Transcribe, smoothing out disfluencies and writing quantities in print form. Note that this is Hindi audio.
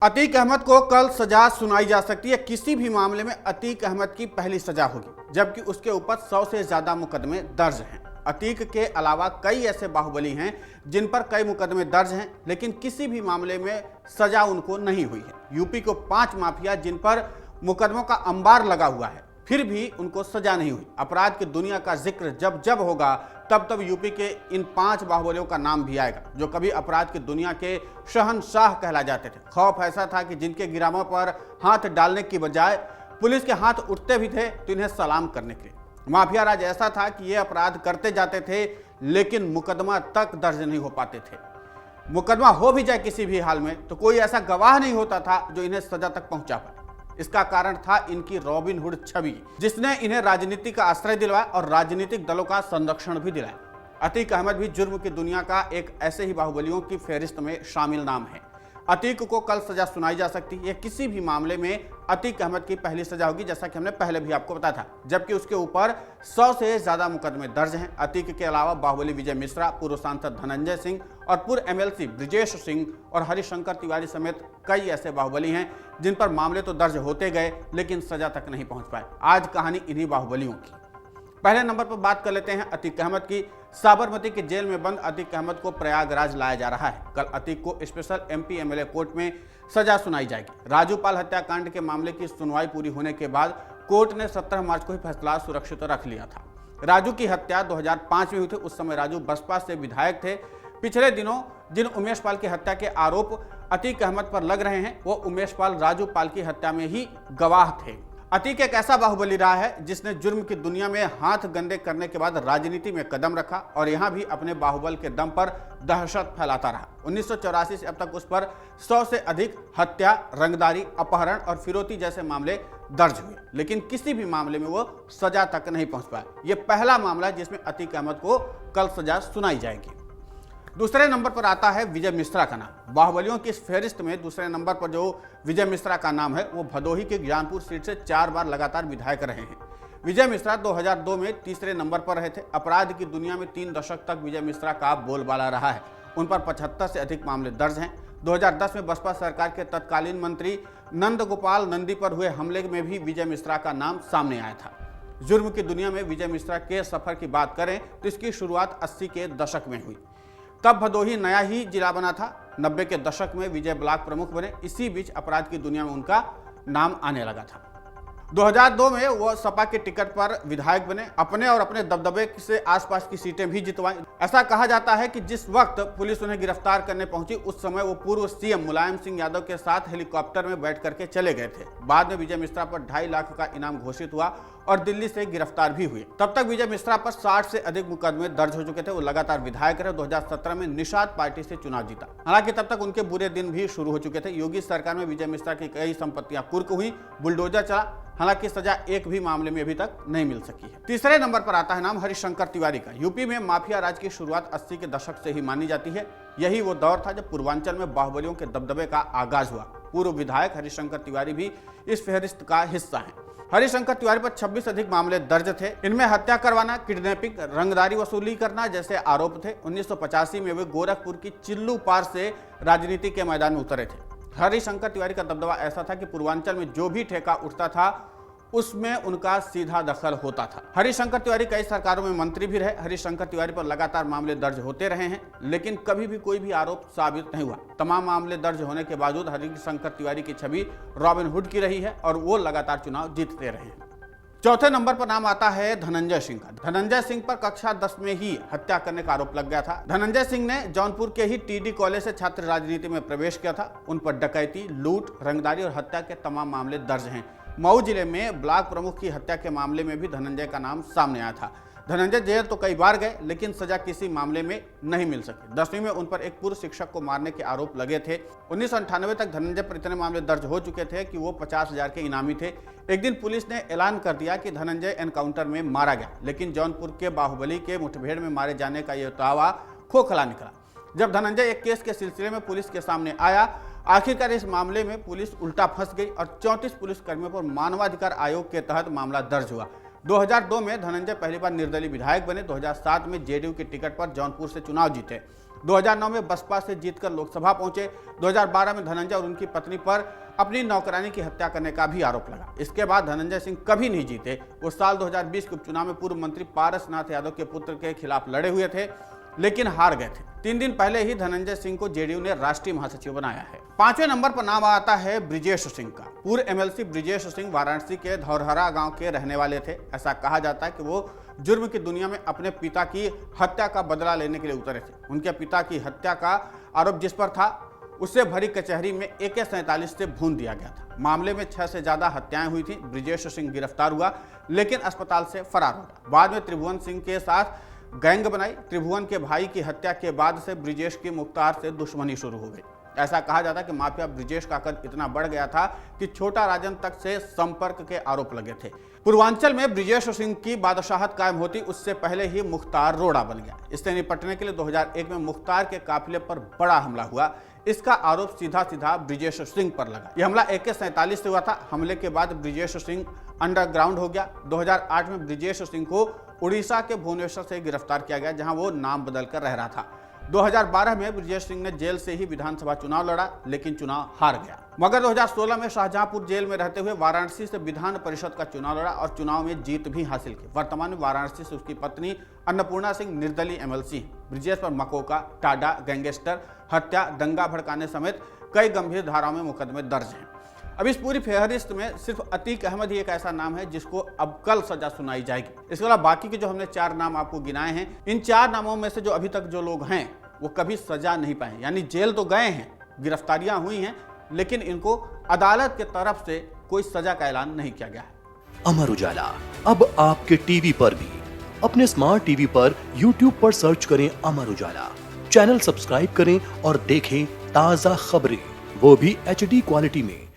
अतीक अहमद को कल सजा सुनाई जा सकती है। किसी भी मामले में अतीक अहमद की पहली सजा होगी, जबकि उसके ऊपर 100 से ज्यादा मुकदमे दर्ज हैं। अतीक के अलावा कई ऐसे बाहुबली हैं जिन पर कई मुकदमे दर्ज हैं, लेकिन किसी भी मामले में सजा उनको नहीं हुई है। यूपी को 5 माफिया जिन पर मुकदमों का अंबार लगा हुआ है, फिर भी उनको सजा नहीं हुई। अपराध की दुनिया का जिक्र जब जब होगा तब तब यूपी के इन 5 बाहुबलियों का नाम भी आएगा, जो कभी अपराध की दुनिया के शहंशाह कहला जाते थे। खौफ ऐसा था कि जिनके गिरामों पर हाथ डालने की बजाय पुलिस के हाथ उठते भी थे तो इन्हें सलाम करने के लिए। माफिया राज ऐसा था कि ये अपराध करते जाते थे, लेकिन मुकदमा तक दर्ज नहीं हो पाते थे। मुकदमा हो भी जाए किसी भी हाल में तो कोई ऐसा गवाह नहीं होता था जो इन्हें सजा तक पहुंचा पाए। इसका कारण था इनकी रॉबिन हुड छवि, जिसने इन्हें राजनीति का आश्रय दिलवाया और राजनीतिक दलों का संरक्षण भी दिलाया। अतीक अहमद भी जुर्म की दुनिया का एक ऐसे ही बाहुबलियों की फहरिस्त में शामिल नाम है। अतीक को कल सजा सुनाई जा सकती है। किसी भी मामले में अतीक अहमद की पहली सजा होगी, जैसा कि हमने पहले भी आपको बताया था, जबकि उसके ऊपर 100 से ज्यादा मुकदमे दर्ज हैं। अतीक के अलावा बाहुबली विजय मिश्रा, पूर्व सांसद धनंजय सिंह और पूर्व एमएलसी ब्रिजेश सिंह और हरिशंकर तिवारी समेत कई ऐसे बाहुबली हैं जिन पर मामले तो दर्ज होते गए, लेकिन सजा तक नहीं पहुंच पाए। आज कहानी इन्हीं बाहुबलियों की। पहले नंबर पर बात कर लेते हैं अतीक अहमद की। साबरमती की जेल में बंद अतीक अहमद को प्रयागराज लाया जा रहा है। कल अतीक को स्पेशल एमपी एमएलए कोर्ट में सजा सुनाई जाएगी। राजूपाल हत्याकांड के मामले की सुनवाई पूरी होने के बाद कोर्ट ने 17 मार्च को ही फैसला सुरक्षित रख लिया था। राजू की हत्या 2005 में हुई थी। उस समय राजू बसपा से विधायक थे। पिछले दिनों जिन उमेश पाल की हत्या के आरोप अतीक अहमद पर लग रहे हैं, वो उमेश पाल राजू पाल की हत्या में ही गवाह थे। अतीक एक ऐसा बाहुबली रहा है जिसने जुर्म की दुनिया में हाथ गंदे करने के बाद राजनीति में कदम रखा और यहां भी अपने बाहुबल के दम पर दहशत फैलाता रहा। 1984 से अब तक उस पर 100 से अधिक हत्या, रंगदारी, अपहरण और फिरौती जैसे मामले दर्ज हुए, लेकिन किसी भी मामले में वो सजा तक नहीं पहुंच पाया। ये पहला मामला जिसमें अतीक अहमद को कल सजा सुनाई जाएगी। दूसरे नंबर पर आता है विजय मिश्रा का नाम। बाहुबलियों की इस फहरिस्त में दूसरे नंबर पर जो विजय मिश्रा का नाम है, वो भदोही के ज्ञानपुर सीट से 4 बार लगातार विधायक रहे हैं। विजय मिश्रा 2002 में तीसरे नंबर पर रहे थे। अपराध की दुनिया में 3 दशक तक विजय मिश्रा का बोलबाला रहा है। उन पर 75 से अधिक मामले दर्ज हैं। 2010 में बसपा सरकार के तत्कालीन मंत्री नंद गोपाल नंदी पर हुए हमले में भी विजय मिश्रा का नाम सामने आया था। जुर्म की दुनिया में विजय मिश्रा के सफर की बात करें तो इसकी शुरुआत 80 के दशक में हुई। तब भदोही नया ही जिला बना था। 90 के दशक में विजय ब्लॉक प्रमुख बने। इसी बीच अपराध की दुनिया में उनका नाम आने लगा था। 2002 में वो सपा के टिकट पर विधायक बने। अपने और अपने दबदबे से आसपास की सीटें भी जितवाई। ऐसा कहा जाता है कि जिस वक्त पुलिस उन्हें गिरफ्तार करने पहुंची, उस समय वो पूर्व सीएम मुलायम सिंह यादव के साथ हेलीकॉप्टर में बैठ करके चले गए थे। बाद में विजय मिश्रा पर 2.5 लाख का इनाम घोषित हुआ और दिल्ली से गिरफ्तार भी हुए। तब तक विजय मिश्रा पर 60 से अधिक मुकदमे दर्ज हो चुके थे। वो लगातार विधायक रहे। 2017 में निषाद पार्टी से चुनाव जीता। हालांकि तब तक उनके बुरे दिन भी शुरू हो चुके थे। योगी सरकार में विजय मिश्रा की कई संपत्तियां कुर्क हुई, बुलडोजर चला। हालांकि सजा एक भी मामले में अभी तक नहीं मिल सकी है। तीसरे नंबर पर आता है नाम हरिशंकर तिवारी का। यूपी में माफिया राज की शुरुआत 80 के दशक से ही मानी जाती है। यही वो दौर था जब पूर्वांचल में बाहुबलियों के दबदबे का आगाज हुआ। पूर्व विधायक हरिशंकर तिवारी भी इस फहरिस्त का हिस्सा है। हरिशंकर तिवारी पर 26 अधिक मामले दर्ज थे। इनमें हत्या करवाना, किडनैपिंग, रंगदारी वसूली करना जैसे आरोप थे। 1985 में वे गोरखपुर की चिल्लू पार से राजनीति के मैदान में उतरे थे। हरिशंकर तिवारी का दबदबा ऐसा था कि पूर्वांचल में जो भी ठेका उठता था उसमें उनका सीधा दखल होता था। हरिशंकर तिवारी कई सरकारों में मंत्री भी रहे। हरिशंकर तिवारी पर लगातार मामले दर्ज होते रहे हैं, लेकिन कभी भी कोई भी आरोप साबित नहीं हुआ। तमाम मामले दर्ज होने के बावजूद हरिशंकर तिवारी की छवि रॉबिन हुड की रही है और वो लगातार चुनाव जीतते रहे हैं। चौथे नंबर पर नाम आता है धनंजय सिंह का। धनंजय सिंह पर कक्षा 10 में ही हत्या करने का आरोप लग गया था। धनंजय सिंह ने जौनपुर के ही टीडी कॉलेज से छात्र राजनीति में प्रवेश किया था। उन पर डकैती, लूट, रंगदारी और हत्या के तमाम मामले दर्ज हैं। मऊ जिले में ब्लॉक प्रमुख की हत्या के मामले में भी धनंजय का नाम सामने आया था। धनंजय जेल तो कई बार गए, लेकिन सजा किसी मामले में नहीं मिल सकी। 10वीं में उन पर एक पूर्व शिक्षक को मारने के आरोप लगे थे। 1998 तक धनंजय पर इतने मामले दर्ज हो चुके थे कि वो 50,000 के इनामी थे। एक दिन पुलिस ने ऐलान कर दिया कि धनंजय एनकाउंटर में मारा गया, लेकिन जौनपुर के बाहुबली के मुठभेड़ में मारे जाने का यह दावा खोखला निकला। जब धनंजय एक केस के सिलसिले में पुलिस के सामने आया, आखिरकार इस मामले में पुलिस उल्टा फंस गई और 34 पुलिसकर्मियों पर मानवाधिकार आयोग के तहत मामला दर्ज हुआ। 2002 में धनंजय पहली बार निर्दलीय विधायक बने। 2007 में जेडीयू की टिकट पर जौनपुर से चुनाव जीते। 2009 में बसपा से जीतकर लोकसभा पहुंचे। 2012 में धनंजय और उनकी पत्नी पर अपनी नौकरानी की हत्या करने का भी आरोप लगा। इसके बाद धनंजय सिंह कभी नहीं जीते। वो साल 2020 के उपचुनाव में पूर्व मंत्री पारसनाथ यादव के पुत्र के खिलाफ लड़े हुए थे, लेकिन हार गए थे। 3 दिन पहले ही धनंजय सिंह को जेडीयू ने राष्ट्रीय महासचिव बनाया है। 5वें नंबर पर नाम आता है ब्रिजेश सिंह का। पूर्व एमएलसी ब्रिजेश सिंह वाराणसी के धौरहरा गांव के रहने वाले थे। ऐसा कहा जाता है कि वो जुर्म की दुनिया में अपने पिता की हत्या का बदला लेने के लिए उतरे थे। उनके पिता की हत्या का आरोप जिस पर था, उससे भरी कचहरी में AK-47 से भून दिया गया था। मामले में 6 से ज्यादा हत्याएं हुई थी। ब्रिजेश सिंह गिरफ्तार हुआ, लेकिन अस्पताल से फरार हो गया। बाद में त्रिभुवन सिंह के साथ गैंग बनाई। त्रिभुवन के भाई की हत्या के बाद से ब्रिजेश की मुख्तार से दुश्मनी शुरू हो गई। ऐसा कहा जाता है कि माफिया ब्रिजेश का कद इतना बढ़ गया था कि छोटा राजन तक से संपर्क के आरोप लगे थे। पूर्वांचल में ब्रिजेश सिंह की बादशाहत कायम होती उससे पहले ही मुख्तार रोड़ा बन गया। इससे निपटने के लिए 2001 में मुख्तार के काफिले पर बड़ा हमला हुआ। इसका आरोप सीधा ब्रिजेश सिंह पर लगा। यह हमला AK-47 से हुआ था। हमले के बाद ब्रिजेश सिंह अंडरग्राउंड हो गया। 2008 में ब्रिजेश सिंह को उड़ीसा के भुवनेश्वर से गिरफ्तार किया गया, जहां वो नाम बदलकर रह रहा था। 2012 में ब्रिजेश सिंह ने जेल से ही विधानसभा चुनाव लड़ा, लेकिन चुनाव हार गया। मगर 2016 में शाहजहांपुर जेल में रहते हुए वाराणसी से विधान परिषद का चुनाव लड़ा और चुनाव में जीत भी हासिल की। वर्तमान में वाराणसी से उसकी पत्नी अन्नपूर्णा सिंह निर्दलीय एमएलसी। ब्रिजेश पर मकोका, टाडा, गैंगस्टर, हत्या, दंगा भड़काने समेत कई गंभीर धाराओं में मुकदमे दर्ज हैं। अब इस पूरी फेहरिस्त में सिर्फ अतीक अहमद ही एक ऐसा नाम है जिसको अब कल सजा सुनाई जाएगी। इसके अलावा बाकी के जो हमने 4 नाम आपको गिनाए हैं, इन 4 नामों में से जो अभी तक जो लोग हैं वो कभी सजा नहीं पाए, यानी जेल तो गए हैं, गिरफ्तारियां हुई हैं, लेकिन इनको अदालत के तरफ से कोई सजा का ऐलान नहीं किया गया है। अमर उजाला अब आपके टीवी पर भी। अपने स्मार्ट टीवी पर YouTube पर सर्च करें अमर उजाला, चैनल सब्सक्राइब करें और देखें ताजा खबरें, वो भी HD क्वालिटी में।